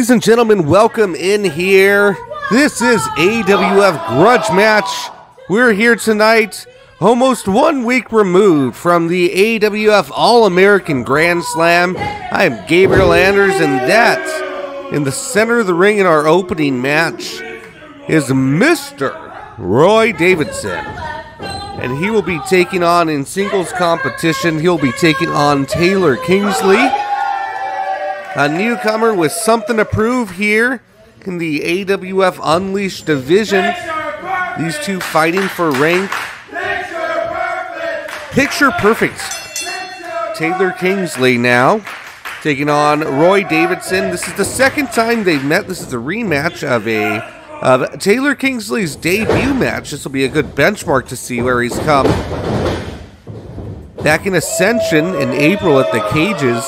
Ladies and gentlemen, welcome in here. This is AWF Grudge match. We're here tonight, almost 1 week removed from the AWF All-American Grand Slam. I am Gabriel Anders, and that, in the center of the ring in our opening match, is Mr. Roy Davidson. And he will be taking on, in singles competition, he'll be taking on Taylor Kingsley, a newcomer with something to prove here in the AWF Unleashed division. These two fighting for rank. Picture perfect. Taylor Kingsley now taking on Roy Davidson. This is the second time they've met. This is a rematch of Taylor Kingsley's debut match. This will be a good benchmark to see where he's come. Back in Ascension in April at the Cages,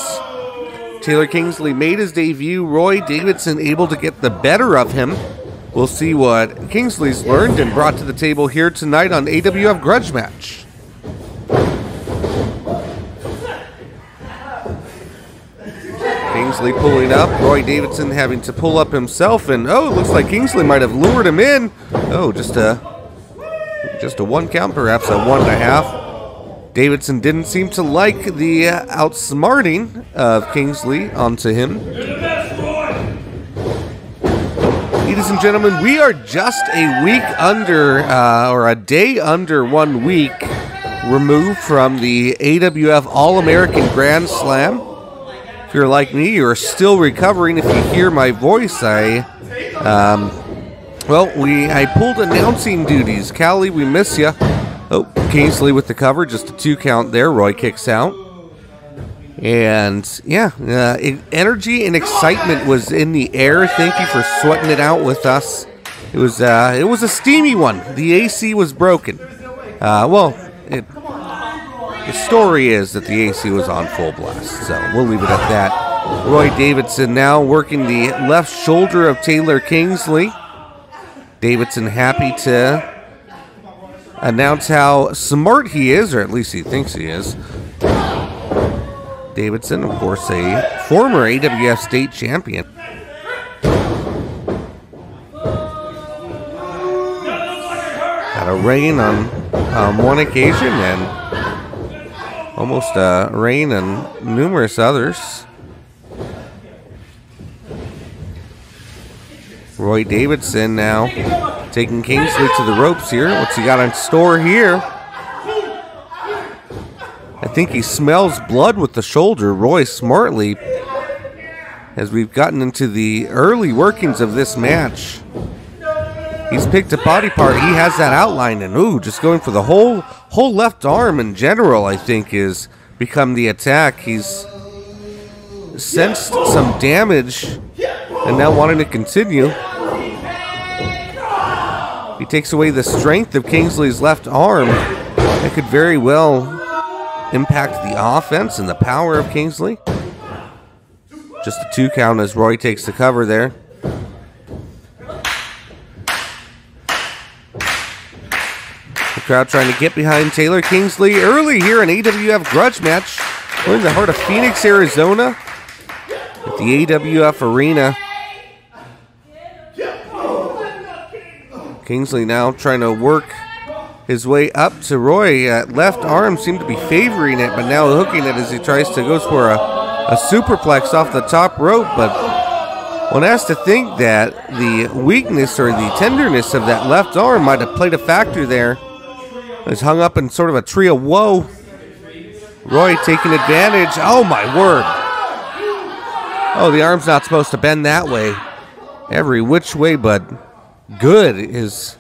Taylor Kingsley made his debut. Roy Davidson able to get the better of him. We'll see what Kingsley's learned and brought to the table here tonight on AWF Grudge Match. Kingsley pulling up, Roy Davidson having to pull up himself, and oh, it looks like Kingsley might have lured him in. Oh, just a 1 count, perhaps a 1.5. Davidson didn't seem to like the outsmarting of Kingsley onto him. Ladies and gentlemen, we are just a week under, or a day under 1 week removed from the AWF All-American Grand Slam. If you're like me, you're still recovering. If you hear my voice, I pulled announcing duties. Callie, we miss you. Oh, Kingsley with the cover, just a 2 count there. Roy kicks out. And yeah, energy and excitement was in the air. Thank you for sweating it out with us. It was a steamy one. The AC was broken. The story is that the AC was on full blast, so we'll leave it at that. Roy Davidson now working the left shoulder of Taylor Kingsley. Davidson happy to announce how smart he is, or at least he thinks he is. Davidson, of course, a former AWF state champion. Had a reign on one occasion and almost a reign on numerous others. Roy Davidson now taking Kingsley to the ropes here. What's he got in store here? I think he smells blood with the shoulder. Roy smartly, as we've gotten into the early workings of this match, he's picked a body part. He has that outline, and ooh, just going for the whole left arm in general, I think, is become the attack. He's sensed some damage and now wanting to continue. He takes away the strength of Kingsley's left arm. It could very well impact the offense and the power of Kingsley. Just a 2 count as Roy takes the cover there. The crowd trying to get behind Taylor Kingsley early here in AWF Grudge Match. We're in the heart of Phoenix, Arizona at the AWF Arena. Kingsley now trying to work his way up to Roy. Left arm seemed to be favoring it, but now hooking it as he tries to go for a superplex off the top rope. But one has to think that the weakness or the tenderness of that left arm might have played a factor there. He's hung up in sort of a tree of woe. Roy taking advantage. Oh my word. Oh, the arm's not supposed to bend that way. Every which way but good is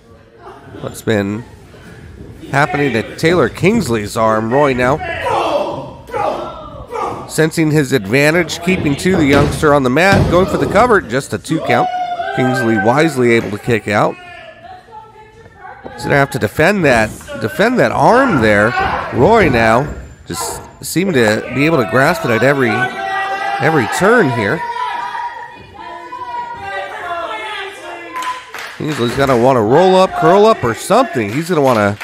what's been happening to Taylor Kingsley's arm. Roy now sensing his advantage, keeping to the youngster on the mat, going for the cover, just a 2 count. Kingsley wisely able to kick out. He's gonna have to defend that arm there. Roy now just seemed to be able to grasp it at every turn here. Kingsley's going to want to roll up, curl up, or something. He's going to want to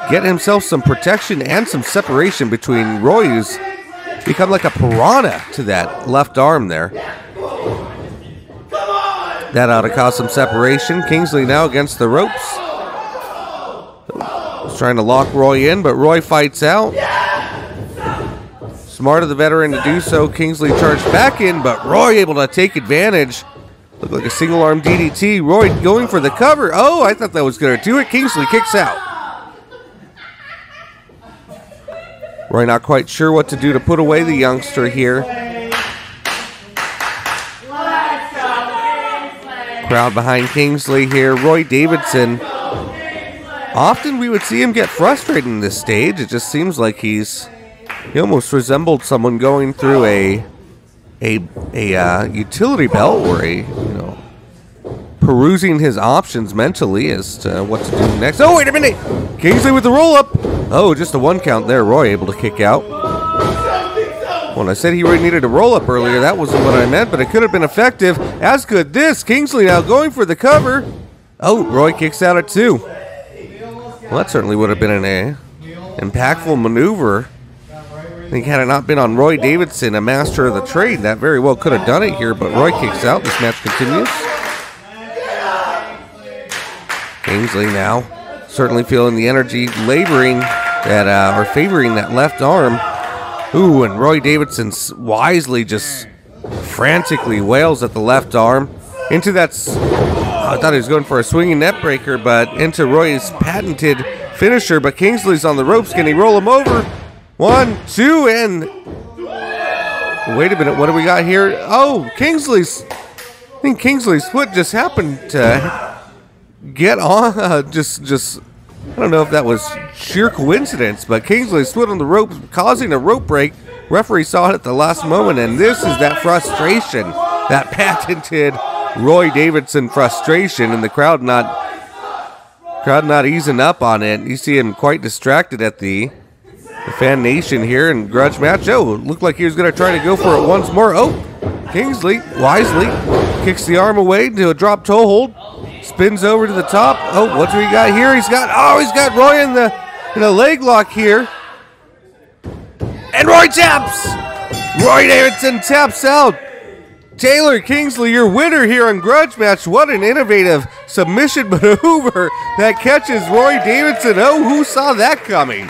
get himself some protection and some separation between Roy, who's become like a piranha to that left arm there. That ought to cause some separation. Kingsley now against the ropes. He's trying to lock Roy in, but Roy fights out. Smart of the veteran to do so. Kingsley charged back in, but Roy able to take advantage. Looked like a single arm DDT. Roy going for the cover. Oh, I thought that was going to do it. Kingsley kicks out. Roy not quite sure what to do to put away the youngster here. Crowd behind Kingsley here. Roy Davidson. Often we would see him get frustrated in this stage. It just seems like he almost resembled someone going through a utility belt, or perusing his options mentally as to what to do next. Oh, wait a minute! Kingsley with the roll up. Oh, just a 1 count there. Roy able to kick out. When I said he really needed a roll up earlier, that wasn't what I meant, but it could have been effective. As could this. Kingsley now going for the cover. Oh, Roy kicks out at 2. Well, that certainly would have been an impactful maneuver. I think had it not been on Roy Davidson, a master of the trade, that very well could have done it here, but Roy kicks out. This match continues. Kingsley now certainly feeling the energy, laboring that, or favoring that left arm. Ooh, and Roy Davidson wisely just frantically wails at the left arm. Into that, I thought he was going for a swinging net breaker, but into Roy's patented finisher, but Kingsley's on the ropes. Can he roll him over? 1, 2, and wait a minute, what do we got here? Oh, I think Kingsley's foot just happened to get on, just I don't know if that was sheer coincidence, but Kingsley's foot on the ropes causing a rope break. Referee saw it at the last moment, and this is that frustration, that patented Roy Davidson frustration, and the crowd not easing up on it. You see him quite distracted at the fan nation here in Grudge match. Oh, it looked like he was going to try to go for it once more. Oh, Kingsley wisely kicks the arm away to a drop toe hold. Spins over to the top. Oh, what do we got here? He's got Roy in a leg lock here. And Roy taps! Roy Davidson taps out. Taylor Kingsley, your winner here on Grudge Match. What an innovative submission maneuver that catches Roy Davidson. Oh, who saw that coming?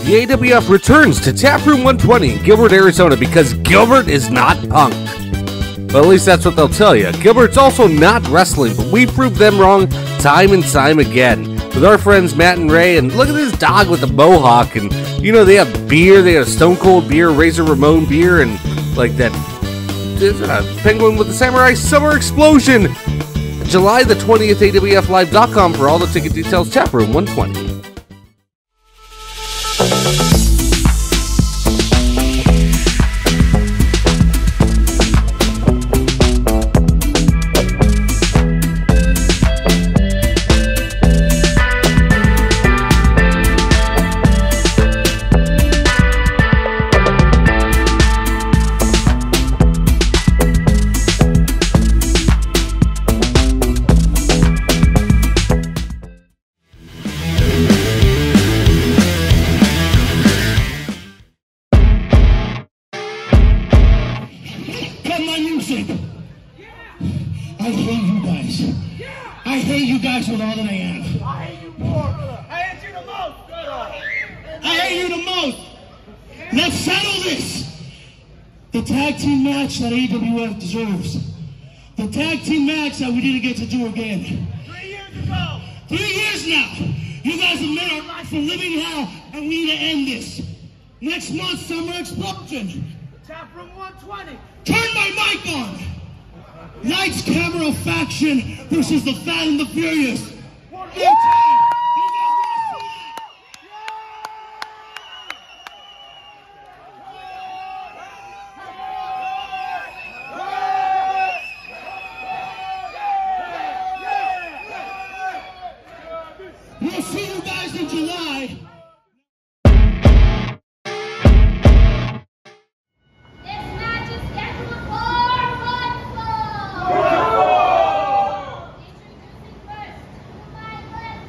The AWF returns to Taproom 120 in Gilbert, Arizona, because Gilbert is not punk. Well, at least that's what they'll tell you. Gilbert's also not wrestling, but we proved them wrong time and time again. With our friends Matt and Ray, and look at this dog with the mohawk, and they have beer, they have Stone Cold beer, Razor Ramon beer, and like that penguin with the samurai summer explosion. July the 20th, AWFlive.com for all the ticket details. Taproom 120. That AWF deserves. The tag team match that we didn't get to do again. 3 years ago. 3 years now. You guys have made our life a living hell, and we need to end this. Next month, Summer Explosion. Taproom 120. Turn my mic on. Lights, Camera, Faction versus the Fat and the Furious. One more time. You guys want to see that? We'll see you guys in July. This match is scheduled for one fall. Introducing first, to my left,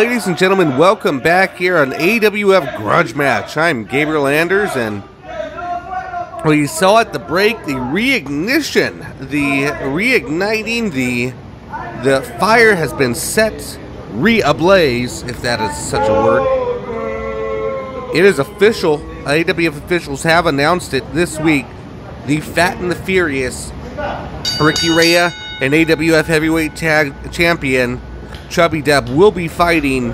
ladies and gentlemen, welcome back here on AWF Grudge Match. I'm Gabriel Anders, and we saw at the break the reigniting, the fire has been set ablaze, if that is such a word. It is official. AWF officials have announced it this week. The Fat and the Furious, Ricky Rhea and AWF Heavyweight Tag Champion Chubby Deb will be fighting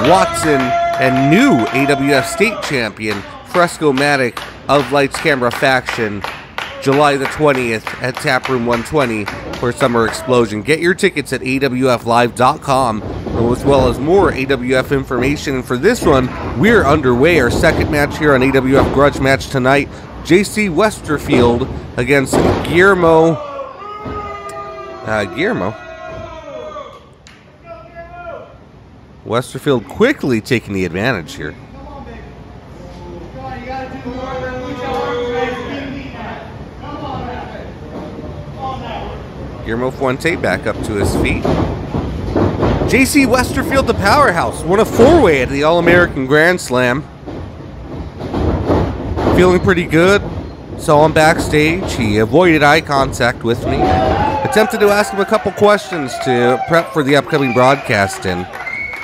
Watson and new AWF State Champion Fresco-Matic of Lights Camera Faction, July the 20th at Taproom 120 for Summer Explosion. Get your tickets at awflive.com, as well as more AWF information. And for this one, we're underway. Our second match here on AWF Grudge Match tonight. JC Westerfield against Guillermo. Westerfield quickly taking the advantage here. Guillermo Fuente back up to his feet. JC Westerfield, the powerhouse, won a four-way at the All-American Grand Slam. Feeling pretty good. Saw him backstage. He avoided eye contact with me. Attempted to ask him a couple questions to prep for the upcoming broadcast, and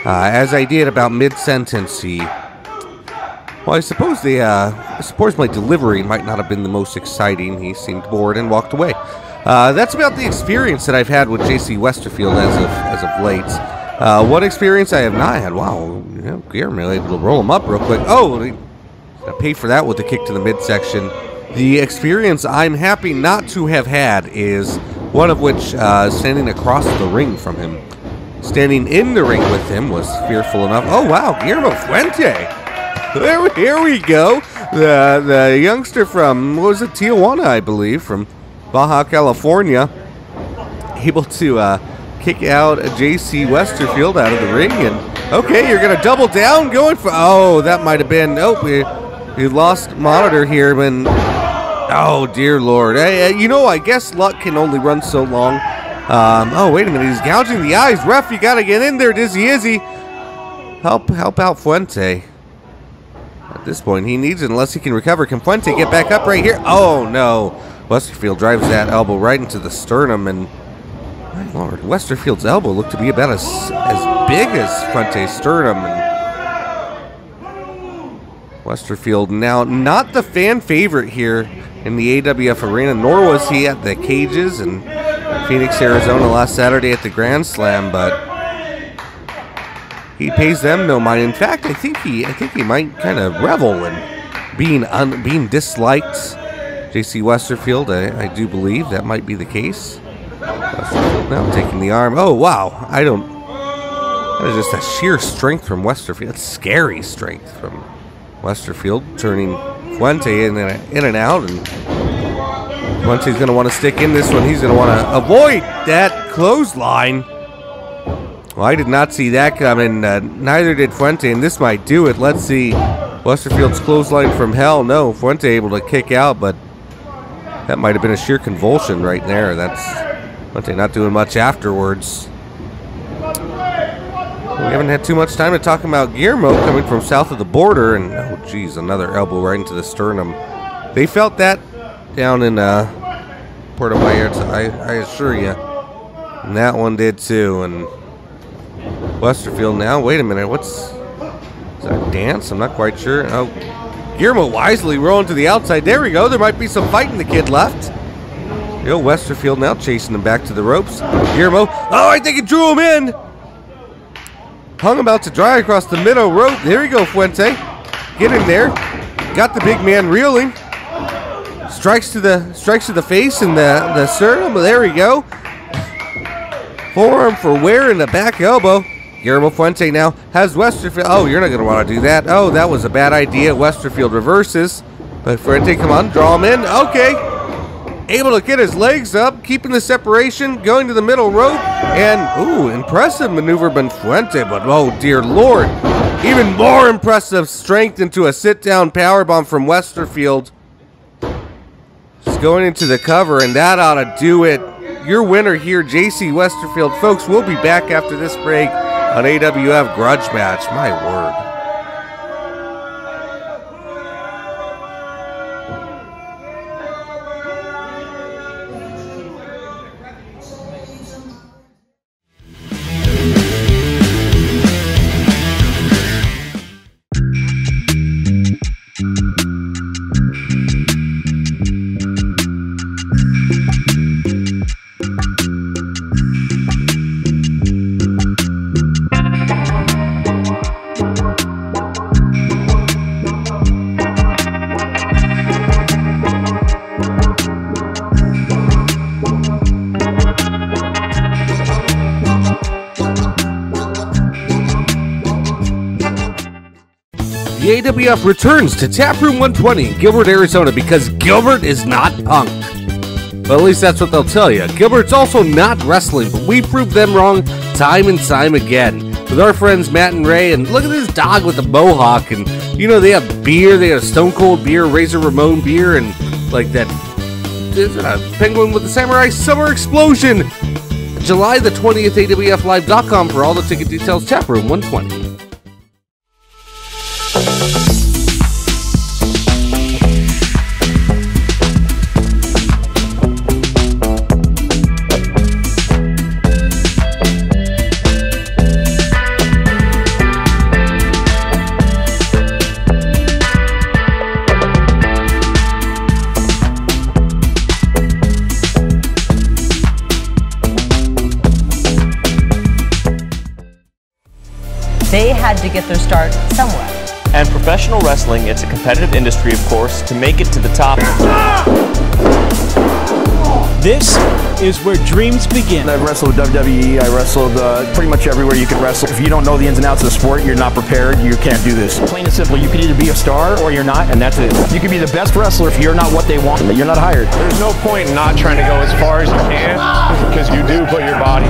as I did about mid-sentence, I suppose my delivery might not have been the most exciting. He seemed bored and walked away. That's about the experience that I've had with JC Westerfield as of late. What experience I have not had? Wow, Guillermo able to roll him up real quick. Oh, I pay for that with the kick to the midsection. The experience I'm happy not to have had is one of which standing across the ring from him. Standing in the ring with him was fearful enough. Oh, wow, Guillermo Fuente. Here we go. The youngster from, what was it, Tijuana, I believe, from Baja California. Able to kick out JC Westerfield out of the ring. And, okay, you're going to double down, going for, oh, that might have been, nope, we lost monitor here. When, oh, dear Lord. I guess luck can only run so long. Oh, wait a minute. He's gouging the eyes. Ref, you got to get in there, Dizzy Izzy. Help out Fuente. At this point, he needs it unless he can recover. Can Fuente get back up right here? Oh, no. Westerfield drives that elbow right into the sternum, and my Lord, Westerfield's elbow looked to be about as big as Fuente's sternum. And Westerfield now not the fan favorite here in the AWF arena, nor was he at the cages in Phoenix, Arizona last Saturday at the Grand Slam, but he pays them no mind. In fact, I think he might kind of revel in being disliked. JC Westerfield, I do believe that might be the case. Westerfield now taking the arm. Oh, wow. That is just a sheer strength from Westerfield. That's scary strength from Westerfield, turning Fuente in and out. And Fuente's going to want to stick in this one. He's going to want to avoid that clothesline. Well, I did not see that coming. Neither did Fuente, and this might do it. Let's see. Westerfield's clothesline from hell. No, Fuente able to kick out, but that might have been a sheer convulsion right there. That's Fuente not doing much afterwards. We haven't had too much time to talk about Guillermo coming from south of the border, and oh geez, another elbow right into the sternum. They felt that down in Puerto Vallarta, I assure you. And that one did too. And Westerfield now, wait a minute, is that a dance? I'm not quite sure. Oh, Guillermo wisely rolling to the outside. There we go. There might be some fighting the kid left. Westerfield now chasing him back to the ropes. Guillermo, oh, I think he drew him in. Hung about to dry across the middle rope. There you go, Fuente. Get in there. Got the big man reeling. Strikes to the face and the sternum. There we go. Forearm for wear in the back elbow. Guillermo Fuente now has Westerfield. Oh, you're not going to want to do that. Oh, that was a bad idea. Westerfield reverses. But Fuente, come on, draw him in. Okay. Able to get his legs up, keeping the separation, going to the middle rope. And, ooh, impressive maneuver by Fuente. But, oh, dear Lord. Even more impressive strength into a sit-down powerbomb from Westerfield. Just going into the cover, and that ought to do it. Your winner here, JC Westerfield. Folks, we'll be back after this break An AWF grudge match, my word. The AWF returns to Taproom 120 in Gilbert, Arizona because Gilbert is not punk. Well, at least that's what they'll tell you. Gilbert's also not wrestling, but we proved them wrong time and time again. With our friends Matt and Ray, and look at this dog with the mohawk, and you know, they have beer, they have Stone Cold beer, Razor Ramon beer, and like that, is it a penguin with the samurai summer explosion? July the 20th, AWFlive.com for all the ticket details, Taproom 120. They had to get their start somewhere. And professional wrestling, it's a competitive industry, of course. To make it to the top. This is where dreams begin. I've wrestled with WWE, I wrestled pretty much everywhere you can wrestle. If you don't know the ins and outs of the sport, you're not prepared, you can't do this. Plain and simple, you can either be a star or you're not, and that's it. You can be the best wrestler if you're not what they want, you're not hired. There's no point in not trying to go as far as you can, because you do put your body.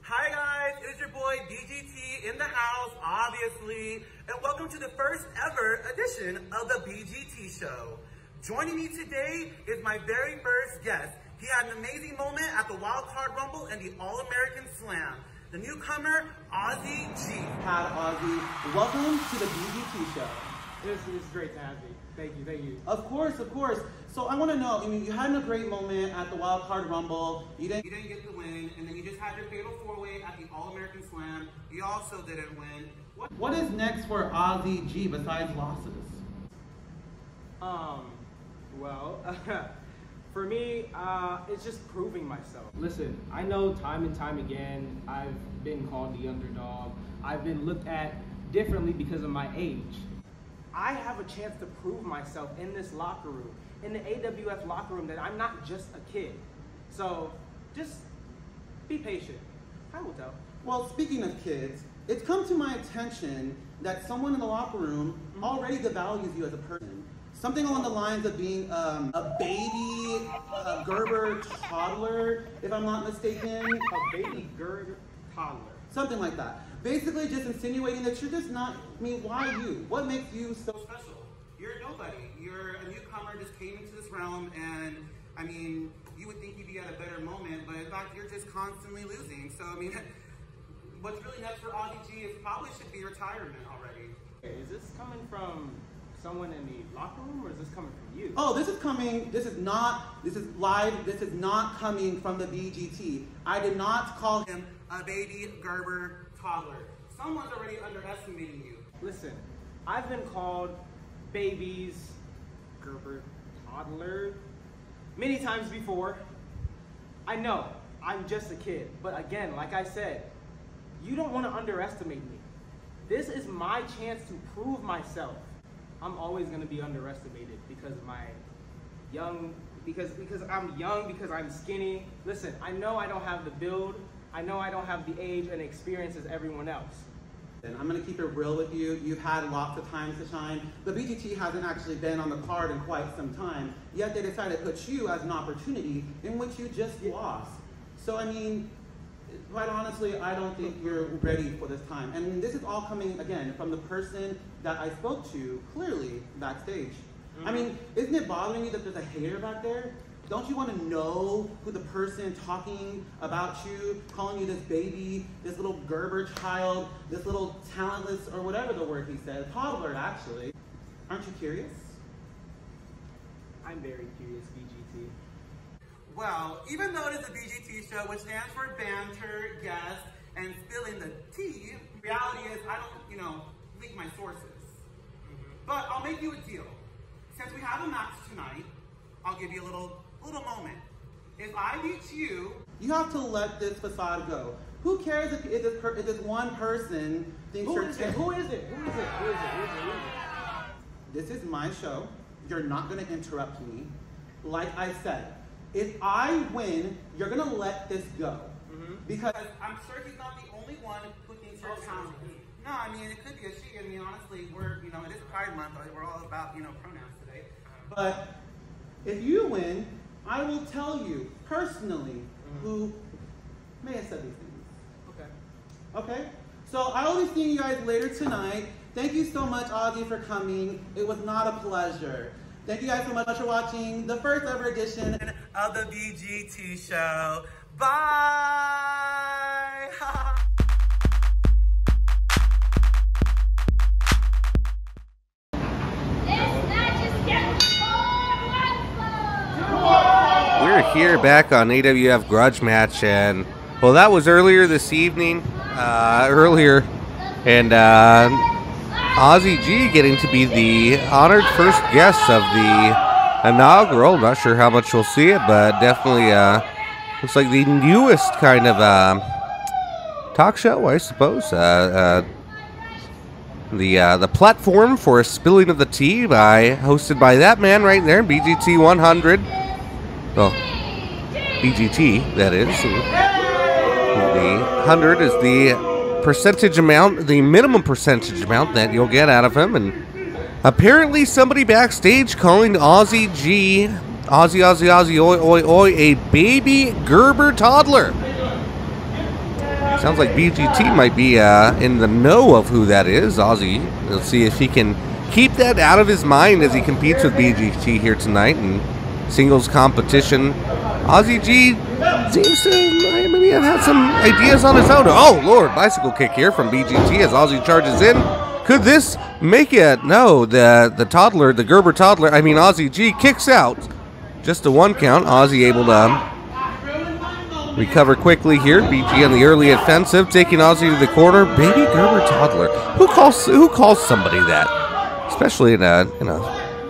Hi guys, it's your boy BGT in the house, obviously, and welcome to the first ever edition of the BGT Show. Joining me today is my very first guest. He had an amazing moment at the Wild Card Rumble and the All-American Slam. The newcomer, Ozzi G. Hi, Ozzi. Welcome to the BGT Show. This is great to have me. Thank you, thank you. Of course, of course. So I want to know, I mean, you had a great moment at the Wild Card Rumble. You didn't get the win, and then you just had your fatal four-way at the All-American Slam. You also didn't win. What is next for Ozzi G besides losses? Well, for me, it's just proving myself. Listen, I know time and time again, I've been called the underdog. I've been looked at differently because of my age. I have a chance to prove myself in this locker room, in the AWF locker room, that I'm not just a kid. So, just be patient. I will tell. Well, speaking of kids, it's come to my attention that someone in the locker room already devalues you as a person. Something along the lines of being a baby Gerber toddler, if I'm not mistaken. A baby Gerber toddler. Something like that. Basically just insinuating that you're just not, I mean, why you? What makes you so special? You're nobody. You're a newcomer, just came into this realm, and I mean, you would think you'd be at a better moment, but in fact, you're just constantly losing. So, I mean, what's really next for Ozzi G is probably should be retirement already. Okay, is this coming from someone in the locker room, or is this coming from you? Oh, this is live, this is not coming from the BGT. I did not call him a baby Gerber toddler. Someone's already underestimating you. Listen, I've been called babies, Gerber, toddler, many times before. I know, I'm just a kid, but again, like I said, you don't want to underestimate me. This is my chance to prove myself. I'm always going to be underestimated because of my because I'm young, because I'm skinny. Listen, I know I don't have the build, I know I don't have the age and experience as everyone else. And I'm going to keep it real with you. You've had lots of times to shine. The BGT hasn't actually been on the card in quite some time, yet they decided to put you as an opportunity in which you just lost. So, I mean, quite honestly, I don't think you're ready for this time. And this is all coming, again, from the person that I spoke to clearly backstage. I mean, isn't it bothering you that there's a hater back there? Don't you want to know who the person talking about you, calling you this baby, this little Gerber child, this little talentless, or whatever the word he said, toddler actually? Aren't you curious? I'm very curious, BGT. Well, even though it is a BGT show, which stands for banter, guess, and spilling the tea, reality is I don't, leak my sources. But I'll make you a deal. Since we have a match tonight, I'll give you a little moment. If I beat you... You have to let this facade go. Who cares if this one person thinks you're... Who is it? This is my show. You're not going to interrupt me. Like I said, if I win, you're going to let this go. Because I'm sure he's not the only one who thinks you're talented. No, I mean, it could be a she. I mean, honestly, it is Pride Month. We're all about, pronouns today. But if you win, I will tell you personally who may have said these things. Okay? So I will be seeing you guys later tonight. Thank you so much, Ozzy, for coming. It was not a pleasure. Thank you guys so much for watching the first ever edition of the BGT show. Bye! We're here back on AWF Grudge Match, and well, that was earlier this evening. Ozzi G getting to be the honored first guest of the inaugural. Not sure how much we'll see it, but definitely looks like the newest kind of talk show, I suppose. The platform for spilling of the tea hosted by that man right there, BGT 100. Well, BGT, that is. The 100 is the percentage amount, the minimum percentage amount that you'll get out of him. And apparently somebody backstage calling Ozzi G, Ozzy, oi, a baby Gerber toddler. Sounds like BGT might be in the know of who that is. Ozzy, let's see if he can keep that out of his mind as he competes with BGT here tonight in singles competition. Ozzi G seems to maybe have had some ideas on his own. Oh, Lord, bicycle kick here from BGT as Ozzy charges in. Could this make it? No, the toddler, the Gerber toddler, Ozzi G kicks out. Just a 1 count. Ozzy able to recover quickly here. BG on the early offensive, taking Ozzy to the corner. Baby Gerber toddler. Who calls somebody that? Especially in a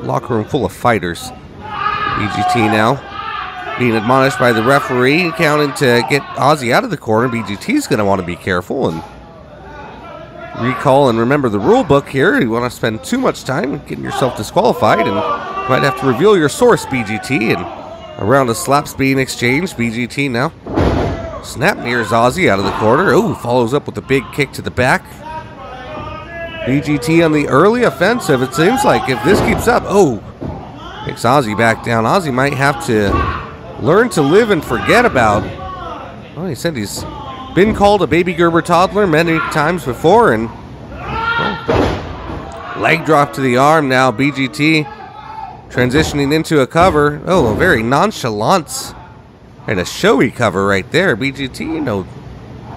locker room full of fighters. BGT now being admonished by the referee, counting to get Ozzy out of the corner. BGT's going to want to be careful and recall and remember the rule book here. You want to spend too much time getting yourself disqualified, and might have to reveal your source, BGT. And a round of slaps being exchanged. BGT now snap nears Ozzy out of the corner. Oh, follows up with a big kick to the back. BGT on the early offensive. It seems like if this keeps up, takes Ozzy back down. Ozzy might have to learn to live and forget about. Well, he said he's been called a baby Gerber toddler many times before, and leg drop to the arm now. BGT transitioning into a cover. A very nonchalant and a showy cover right there. BGT,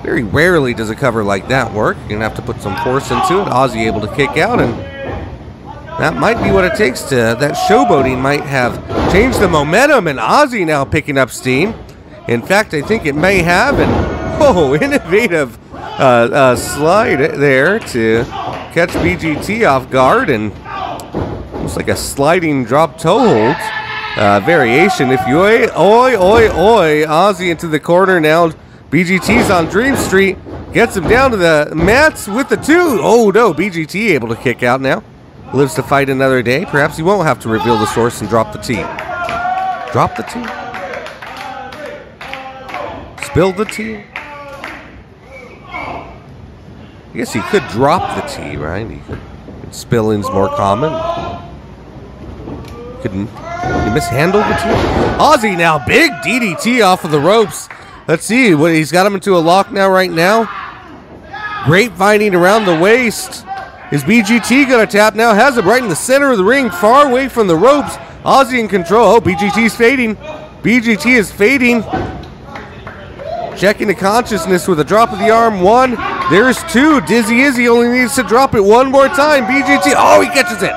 very rarely does a cover like that work. You're gonna have to put some force into it. Ozzy able to kick out, and that might be what it takes to, that showboating might have changed the momentum, and Ozzy now picking up steam. In fact, I think it may have, and innovative slide there to catch BGT off guard, and looks like a sliding drop toe hold variation, if you oi. Ozzy into the corner now. BGT's on Dream Street, gets him down to the mats with the 2. Oh no, BGT able to kick out now. Lives to fight another day. Perhaps he won't have to reveal the source and drop the tea. Drop the tea. Spill the tea. I guess he could drop the tea, right? Spilling's more common. Couldn't he mishandle the tea? Ozzy now, big DDT off of the ropes. Let's see. What, he's got him into a lock now, right now. Grapevining around the waist. Is BGT going to tap now? Has him right in the center of the ring, far away from the ropes. Ozzi in control. Oh, BGT's fading. BGT is fading. Checking the consciousness with a drop of the arm. 1. There's 2. Dizzy Izzy only needs to drop it one more time. BGT. Oh, he catches it.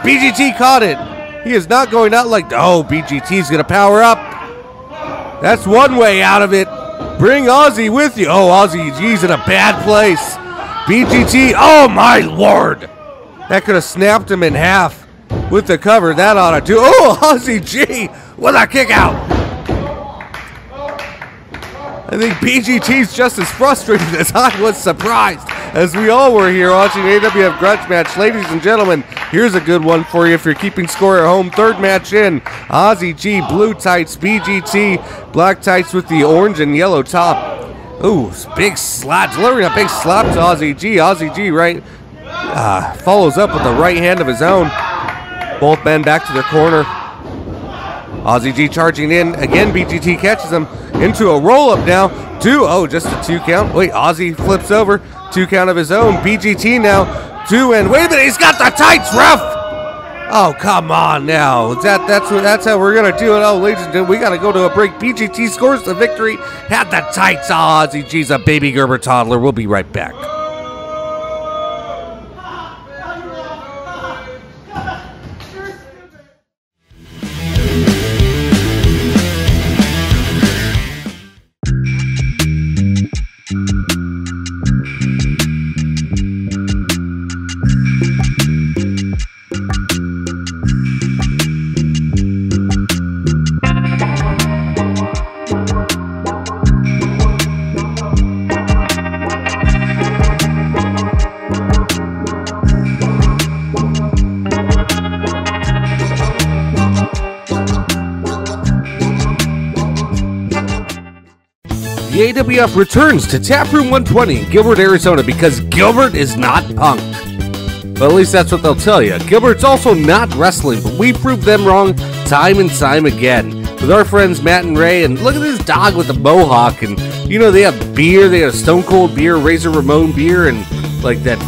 BGT caught it. He is not going out like... Oh, BGT's going to power up. That's one way out of it. Bring Ozzi with you. Oh, Ozzi G's in a bad place. BGT. Oh, my Lord. That could have snapped him in half with the cover. That ought to do. Oh, Ozzi G with a kick out. I think BGT's just as frustrated as I was surprised, as we all were here watching AWF Grudge match. Ladies and gentlemen, here's a good one for you if you're keeping score at home. Third match in. Ozzi G, blue tights. BGT, black tights with the orange and yellow top. Ooh, big slap. Delivering a big slap to Ozzi G. Ozzi G, right, follows up with the right hand of his own. Both men back to their corner. Ozzi G charging in. Again, BGT catches him into a roll-up now. 2. Oh, just a 2 count. Wait, Ozzi flips over. 2 count of his own. BGT now. 2 and wait a minute, he's got the tights, ref! Oh, come on now. That's how we're going to do it. Oh, ladies and gentlemen, we got to go to a break. BGT scores the victory. Had the tights. Oh, Ozzi G's a baby Gerber toddler. We'll be right back. The AWF returns to Taproom 120 in Gilbert, Arizona, because Gilbert is not punk. Well, at least that's what they'll tell you. Gilbert's also not wrestling, but we proved them wrong time and time again. With our friends Matt and Ray, and look at this dog with the mohawk, and you know, they have beer, they have Stone Cold beer, Razor Ramon beer, and like that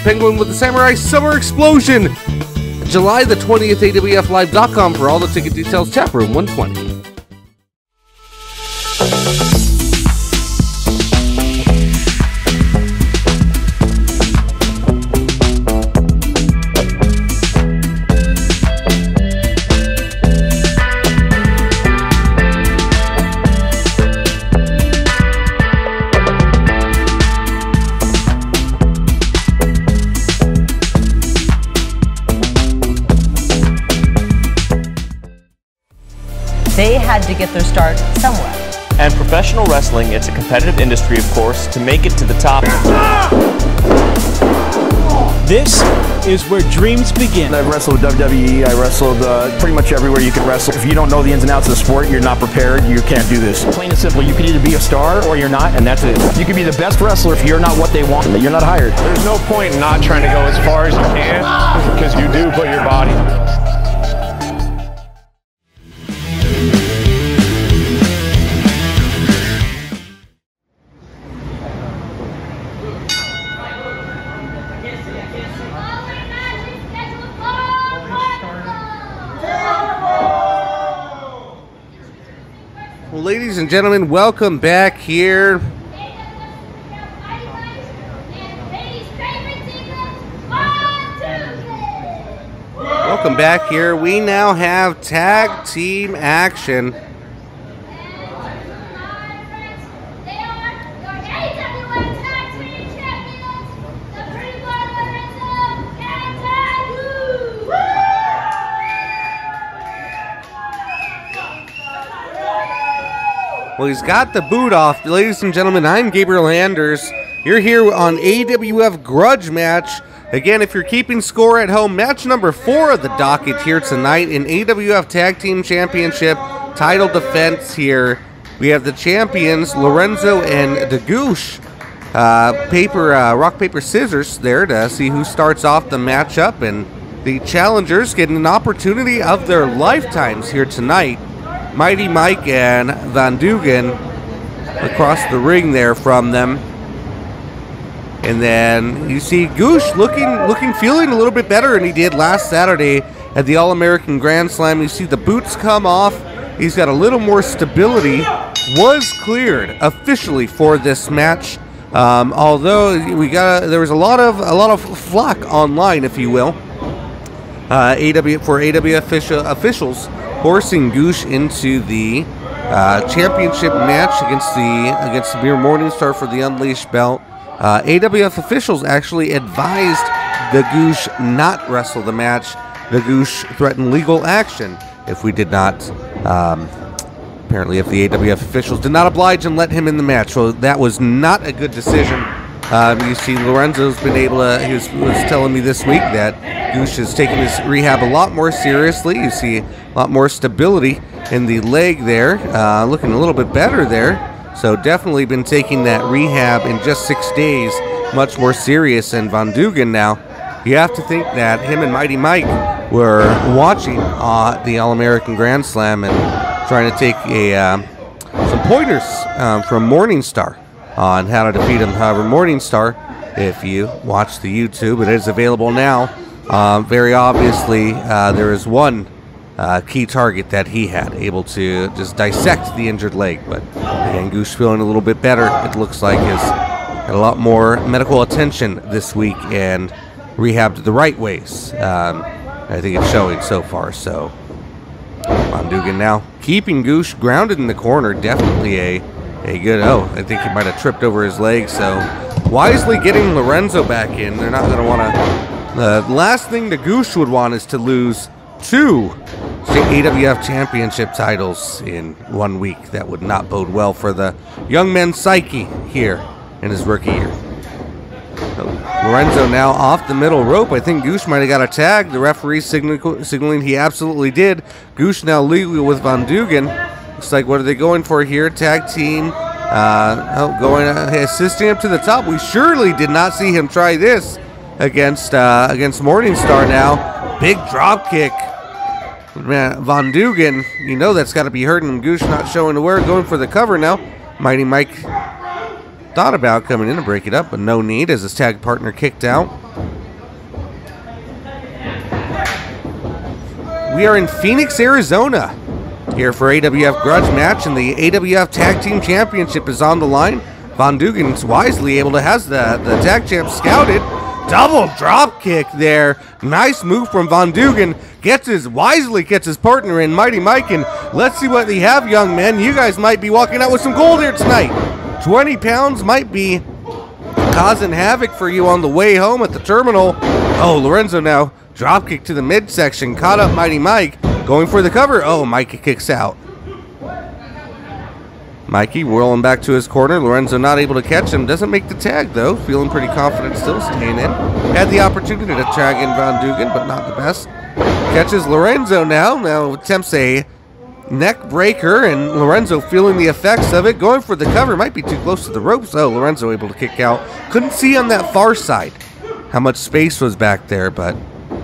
penguin with the Samurai Summer Explosion. July the 20th, AWFlive.com for all the ticket details. Taproom 120. They had to get their start somewhere. And professional wrestling, it's a competitive industry, of course. To make it to the top. This is where dreams begin. I've wrestled with WWE. I wrestled pretty much everywhere you can wrestle. If you don't know the ins and outs of the sport, you're not prepared. You can't do this. Plain and simple, you can either be a star or you're not, and that's it. You can be the best wrestler if you're not what they want. You're not hired. There's no point in not trying to go as far as you can, because you do put your body. Well, ladies and gentlemen, welcome back here. Welcome back here. We now have tag team action. Well, he's got the boot off. Ladies and gentlemen, I'm Gabriel Anders. You're here on AWF Grudge match. Again, if you're keeping score at home, match number 4 of the docket here tonight in AWF Tag Team Championship title defense here. We have the champions, Lorenzo and the Goosh. Rock, paper, scissors there to see who starts off the matchup. And the challengers getting an opportunity of their lifetimes here tonight. Mighty Mike and Vondugon across the ring there from them. And then you see Goosh feeling a little bit better than he did last Saturday at the All-American Grand Slam. You see the boots come off. He's got a little more stability. Was cleared officially for this match. Although there was a lot of flack online, if you will. AWF officials forcing Goosh into the championship match against the Mere Morningstar for the Unleashed belt. AWF officials actually advised the Goosh not wrestle the match. The Goosh threatened legal action if we did not. Apparently, if the AWF officials did not oblige and let him in the match, so that was not a good decision. You see, Lorenzo's been able to. He was telling me this week that Goosh is taking his rehab a lot more seriously. You see a lot more stability in the leg there, looking a little bit better there. So definitely been taking that rehab in just 6 days, much more serious. And Vondugon now, you have to think that him and Mighty Mike were watching the All-American Grand Slam and trying to take some pointers from Morningstar on how to defeat him. However, Morningstar, if you watch the YouTube, it is available now. Very obviously, there is one key target that he had, able to just dissect the injured leg. But again, Goosh feeling a little bit better. It looks like has had a lot more medical attention this week and rehabbed the right ways. I think it's showing so far. So Vondugon now keeping Goosh grounded in the corner. Definitely a good. Oh, I think he might have tripped over his leg. So wisely getting Lorenzo back in. They're not going to want to. The last thing the Goosh would want is to lose 2 AWF championship titles in 1 week. That would not bode well for the young man's psyche here in his rookie year. So Lorenzo now off the middle rope. I think Goosh might have got a tag. The referee signaling he absolutely did. Goosh now legal with Vondugon. Looks like, what are they going for here? Tag team. Assisting him to the top. We surely did not see him try this against Morningstar now. Big drop kick. Man, Vondugon, you know that's got to be hurting him. Goosh not showing the where, going for the cover now. Mighty Mike thought about coming in to break it up, but no need as his tag partner kicked out. We are in Phoenix, Arizona here for AWF Grudge match, and the AWF Tag Team Championship is on the line. Vondugon's wisely able to has the tag champ scouted. Double drop kick there. Nice move from Vondugon. Wisely gets his partner in, Mighty Mike, and let's see what they have, young men. You guys might be walking out with some gold here tonight. 20 pounds might be causing havoc for you on the way home at the terminal. Oh, Lorenzo now drop kick to the midsection. Caught up Mighty Mike. Going for the cover. Oh, Mikey kicks out. Mikey rolling back to his corner. Lorenzo not able to catch him. Doesn't make the tag, though. Feeling pretty confident still, staying in. Had the opportunity to tag in Vondugon, but not the best. Catches Lorenzo now. Now attempts a neck breaker, and Lorenzo feeling the effects of it. Going for the cover. Might be too close to the ropes. Oh, Lorenzo able to kick out. Couldn't see on that far side how much space was back there, but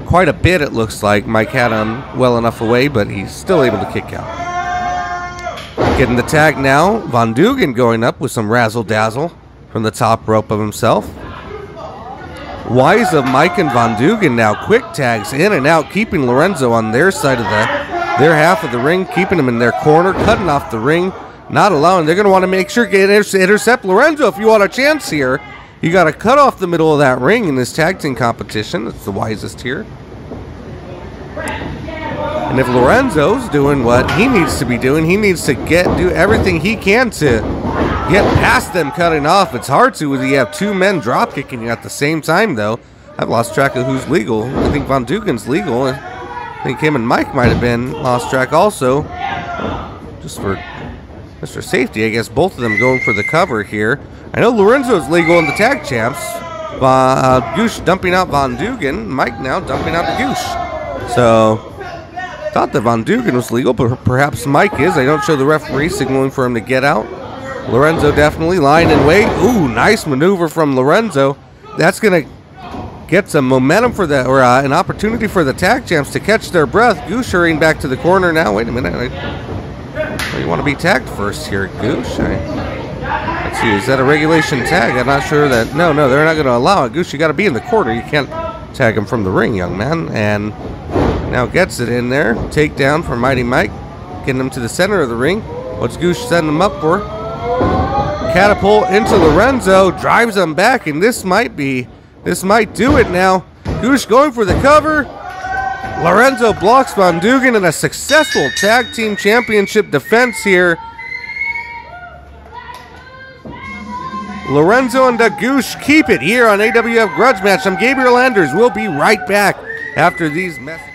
quite a bit it looks like. Mike had him well enough away, but he's still able to kick out. Getting the tag now. Vondugon going up with some razzle-dazzle from the top rope of himself. Wise of Mike and Vondugon now. Quick tags in and out, keeping Lorenzo on their side of their half of the ring, keeping him in their corner, cutting off the ring, not allowing. They're going to want to make sure to intercept Lorenzo if you want a chance here. You got to cut off the middle of that ring in this tag team competition. That's the wisest here. And if Lorenzo's doing what he needs to be doing, he needs to do everything he can to get past them cutting off. It's hard to when you have 2 men drop kicking you at the same time, though. I've lost track of who's legal. I think Vondugon's legal. I think him and Mike might have been lost track also. Just for safety, I guess both of them going for the cover here. I know Lorenzo's legal in the tag champs. Goosh dumping out Vondugon. Mike now dumping out the Goosh. So thought that Vondugon was legal, but perhaps Mike is. I don't show the referee signaling for him to get out. Lorenzo definitely lying in wait. Ooh, nice maneuver from Lorenzo. That's going to get some momentum for the, or an opportunity for the tag champs to catch their breath. Goosh hurrying back to the corner now. Wait a minute. You want to be tagged first here, Goosh. Let's see, is that a regulation tag? I'm not sure that. No, they're not going to allow it. Goosh, you got to be in the corner. You can't tag him from the ring, young man. And now gets it in there. Takedown from Mighty Mike. Getting him to the center of the ring. What's Goosh setting him up for? Catapult into Lorenzo. Drives him back, and this might do it now. Goosh going for the cover. Lorenzo blocks Vondugon in a successful tag team championship defense here. Lorenzo and Goosh keep it here on AWF Grudge Match. I'm Gabriel Anders. We'll be right back after these messages.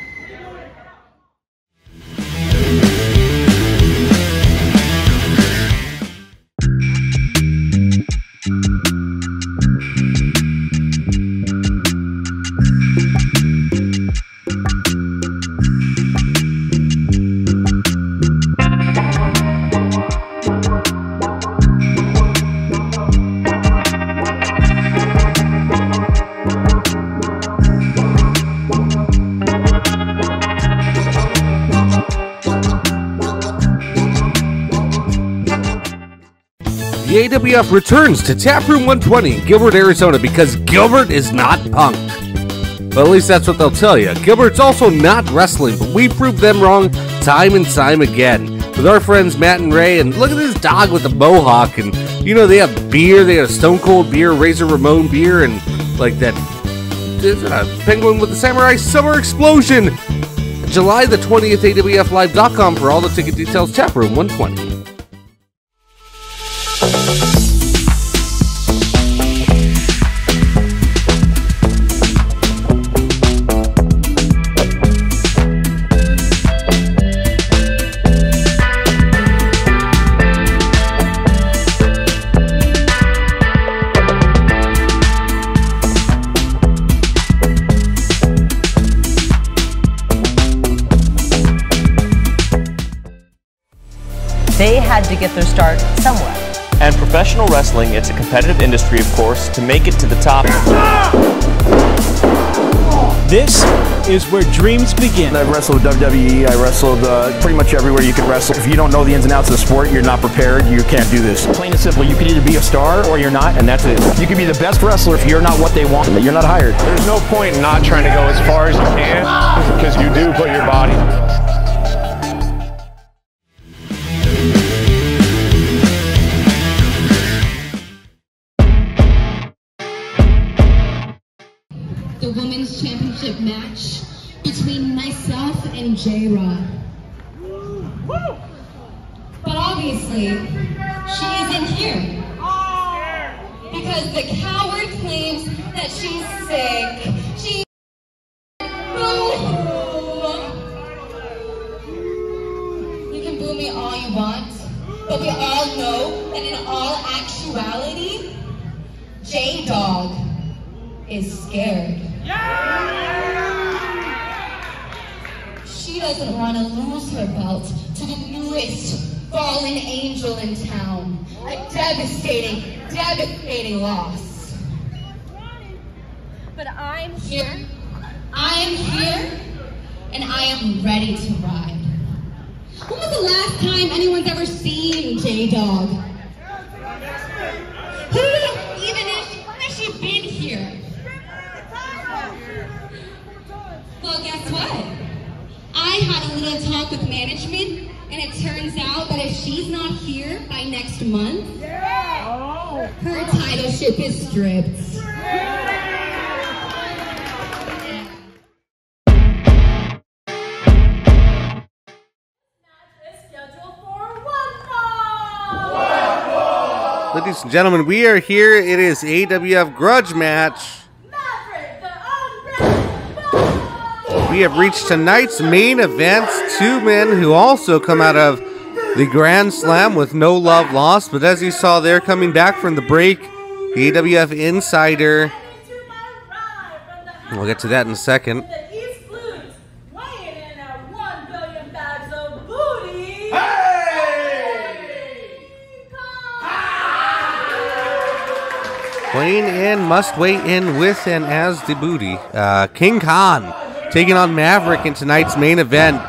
The AWF returns to Taproom 120 in Gilbert, Arizona, because Gilbert is not Punk. Well, at least that's what they'll tell you. Gilbert's also not wrestling, but we proved them wrong time and time again. With our friends Matt and Ray, and look at this dog with the mohawk, and you know, they have beer, they have Stone Cold beer, Razor Ramon beer, and like that penguin with the samurai summer explosion. July the 20th, AWFlive.com for all the ticket details. Taproom 120. They had to get their start somewhere. And professional wrestling, it's a competitive industry, of course. To make it to the top. This is where dreams begin. I've wrestled WWE. I wrestled pretty much everywhere you can wrestle. If you don't know the ins and outs of the sport, you're not prepared. You can't do this. Plain and simple, you can either be a star or you're not, and that's it. You can be the best wrestler if you're not what they want. You're not hired. There's no point in not trying to go as far as you can because you do put your body. The women's championship match between myself and J-Rod. But obviously, she isn't here. Because the coward claims that she's sick. You can boo me all you want, but we all know that in all actuality, J-Dog is scared. She doesn't want to lose her belt to the newest fallen angel in town. A devastating loss. But I'm here. I am here, and I am ready to ride. When was the last time anyone's ever seen J-Dog? Who even has she been here? Well, guess what? I had a little talk with management, and it turns out that if she's not here by next month, her title ship is stripped. Ladies and gentlemen, we are here. It is AWF Grudge Match. We have reached tonight's main event. Two men who also come out of the Grand Slam with no love lost. But as you saw there, coming back from the break, the AWF Insider. We'll get to that in a second. Weighing in, must weigh in with and as the booty. King Khan taking on Maverick in tonight's main event.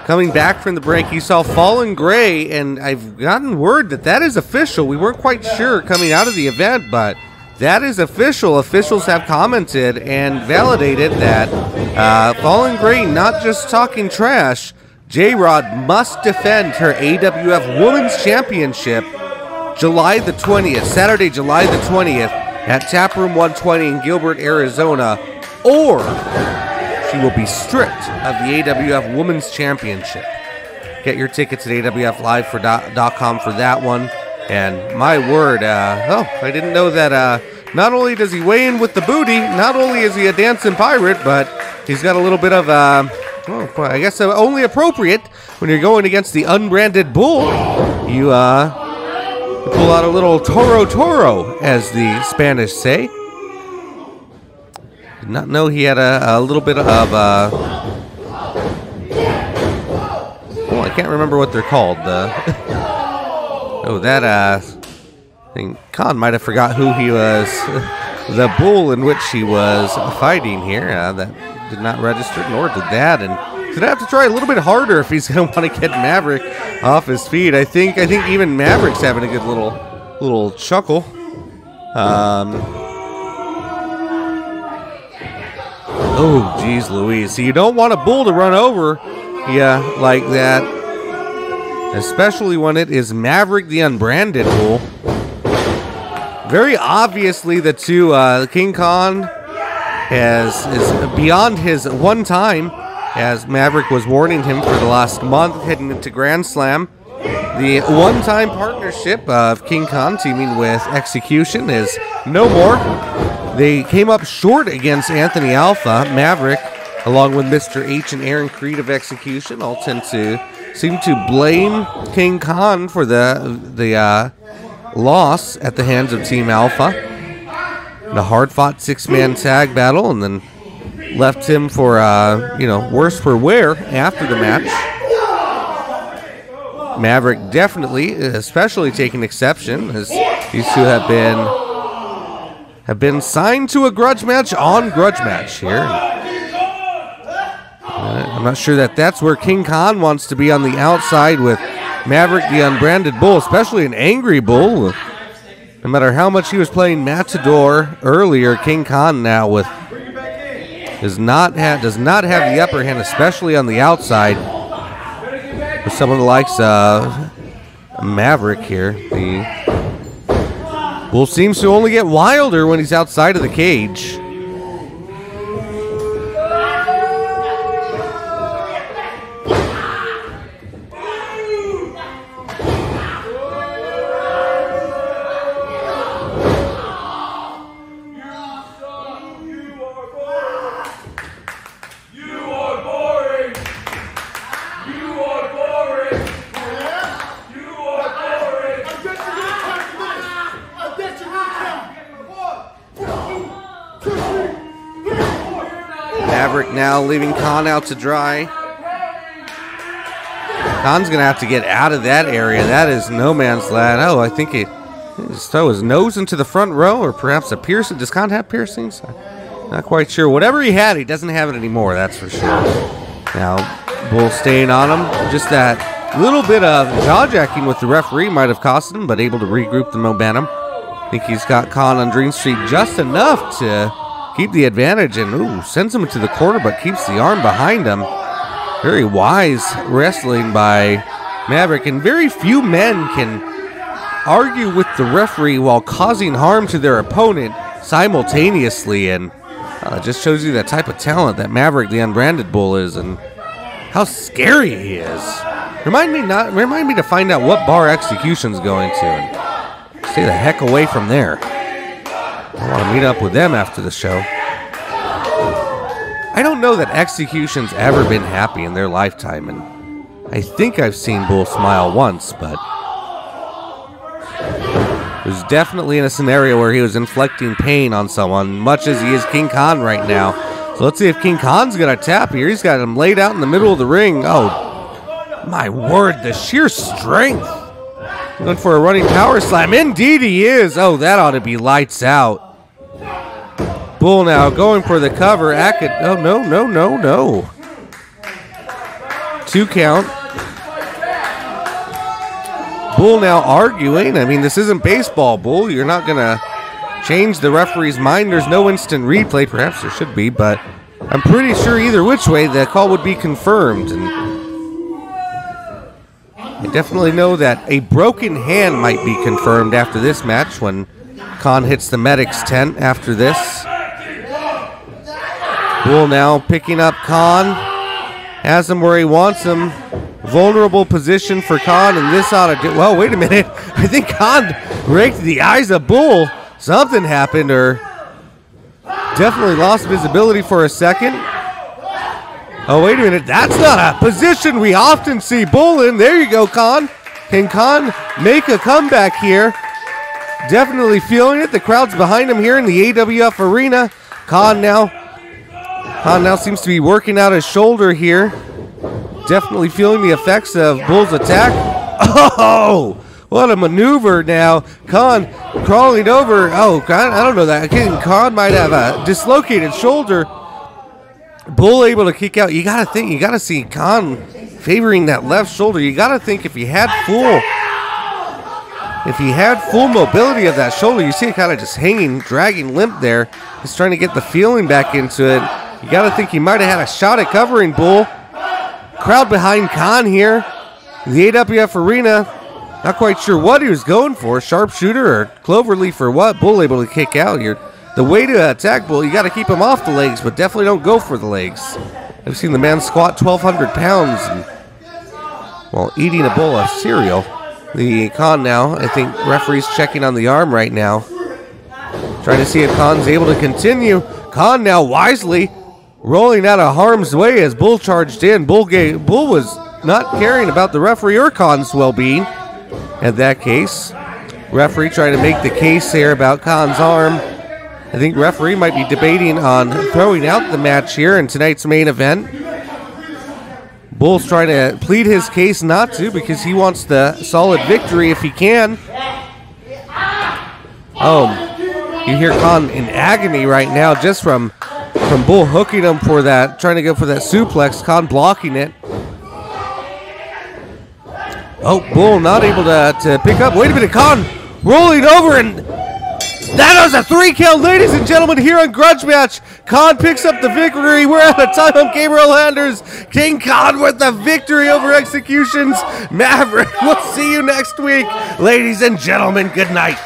coming back from the break, he saw Fallen Gray, and I've gotten word that that is official. We weren't quite sure coming out of the event, but that is official. Officials have commented and validated that Fallen Gray not just talking trash. J-Rod must defend her AWF Women's Championship July the 20th, Saturday, July the 20th at Taproom 120 in Gilbert, Arizona, or she will be stripped of the AWF Women's Championship. Get your tickets at awflive.com for that one. And my word, I didn't know that not only does he weigh in with the booty, not only is he a dancing pirate, but he's got a little bit of, well, I guess only appropriate when you're going against the unbranded bull. You pull out a little toro, as the Spanish say. Did not know he had a little bit of, well, I can't remember what they're called. Oh, that, I think Khan might have forgot who he was. The bull in which he was fighting here, that did not register, nor did that, and he's gonna have to try a little bit harder if he's gonna want to get Maverick off his feet. I think even Maverick's having a good little chuckle. Oh, geez, Louise. So you don't want a bull to run over you like that, especially when it is Maverick, the unbranded bull. Very obviously, the two King Khan is beyond his one time, as Maverick was warning him for the last month heading into Grand Slam. The one-time partnership of King Khan teaming with Execution is no more. They came up short against Anthony Alpha. Maverick, along with Mr. H and Aaron Creed of Execution, all seem to blame King Khan for the loss at the hands of Team Alpha. The hard-fought six-man tag battle, and then left him for, worse for wear after the match. Maverick definitely, especially taking exception, as these two have been signed to a grudge match on grudge match here. I'm not sure that's where King Khan wants to be, on the outside with Maverick, the unbranded bull, especially an angry bull. No matter how much he was playing Matador earlier, King Khan now does not have the upper hand, especially on the outside. With someone the likes of Maverick here, the bull seems to only get wilder when he's outside of the cage. Maverick now leaving Khan out to dry. Khan's going to have to get out of that area. That is no man's land. Oh, I think he just throw his nose into the front row, or perhaps a piercing. Does Khan have piercings? Not quite sure. Whatever he had, he doesn't have it anymore, that's for sure. Now, Bull staying on him. Just that little bit of jaw-jacking with the referee might have cost him, but able to regroup the momentum. I think he's got Khan on Dream Street just enough to keep the advantage, and sends him to the corner, but keeps the arm behind him. Very wise wrestling by Maverick, and very few men can argue with the referee while causing harm to their opponent simultaneously, and it just shows you the type of talent that Maverick, the unbranded bull, is, and how scary he is. Remind me to find out what bar Execution's going to, and stay the heck away from there. I want to meet up with them after the show. I don't know that Execution's ever been happy in their lifetime, and I think I've seen Bull smile once, but it was definitely in a scenario where he was inflicting pain on someone, much as he is King Khan right now. So let's see if King Khan's going to tap here. He's got him laid out in the middle of the ring. Oh, my word, the sheer strength. Going for a running power slam. Indeed he is. Oh, that ought to be lights out. Bull now going for the cover. Oh, no. 2 count. Bull now arguing. I mean, this isn't baseball, Bull. You're not going to change the referee's mind. There's no instant replay. Perhaps there should be, but I'm pretty sure either which way the call would be confirmed. And I definitely know that a broken hand might be confirmed after this match when Khan hits the medic's tent after this. Bull now picking up Khan. Has him where he wants him. Vulnerable position for Khan, and this ought to do. Well, wait a minute. I think Khan raked the eyes of Bull. Something happened, or definitely lost visibility for a second. Oh, wait a minute. That's not a position we often see Bull in. There you go, Khan. Can Khan make a comeback here? Definitely feeling it. The crowd's behind him here in the AWF arena. Khan now seems to be working out his shoulder here. Definitely feeling the effects of Bull's attack. Oh, what a maneuver now. Khan crawling over. Oh, God, I don't know that. Again, Khan might have a dislocated shoulder. Bull able to kick out. You got to think, you got to see Khan favoring that left shoulder. You got to think if he had full mobility of that shoulder, you see it kind of just hanging, dragging limp there. He's trying to get the feeling back into it. You got to think he might have had a shot at covering Bull. Crowd behind Khan here. The AWF arena. Not quite sure what he was going for. Sharpshooter or cloverleaf or what. Bull able to kick out here. The way to attack Bull, you got to keep him off the legs, but definitely don't go for the legs. I've seen the man squat 1,200 pounds and, while eating a bowl of cereal. The Khan now, I think referee's checking on the arm right now. Trying to see if Khan's able to continue. Khan now wisely rolling out of harm's way as Bull charged in. Bull was not caring about the referee or Khan's well-being. In that case, referee trying to make the case here about Khan's arm. I think referee might be debating on throwing out the match here in tonight's main event. Bull's trying to plead his case not to because he wants the solid victory if he can. Oh, you hear Khan in agony right now just from Bull hooking him for that, trying to go for that suplex. Khan blocking it. Oh, Bull not able to pick up. Wait a minute, Khan rolling over, and that was a 3 count, ladies and gentlemen, here on Grudge Match. Khan picks up the victory. We're out of time. I'm Gabriel Landers. King Khan with the victory over Executions. Maverick, we'll see you next week. Ladies and gentlemen, good night.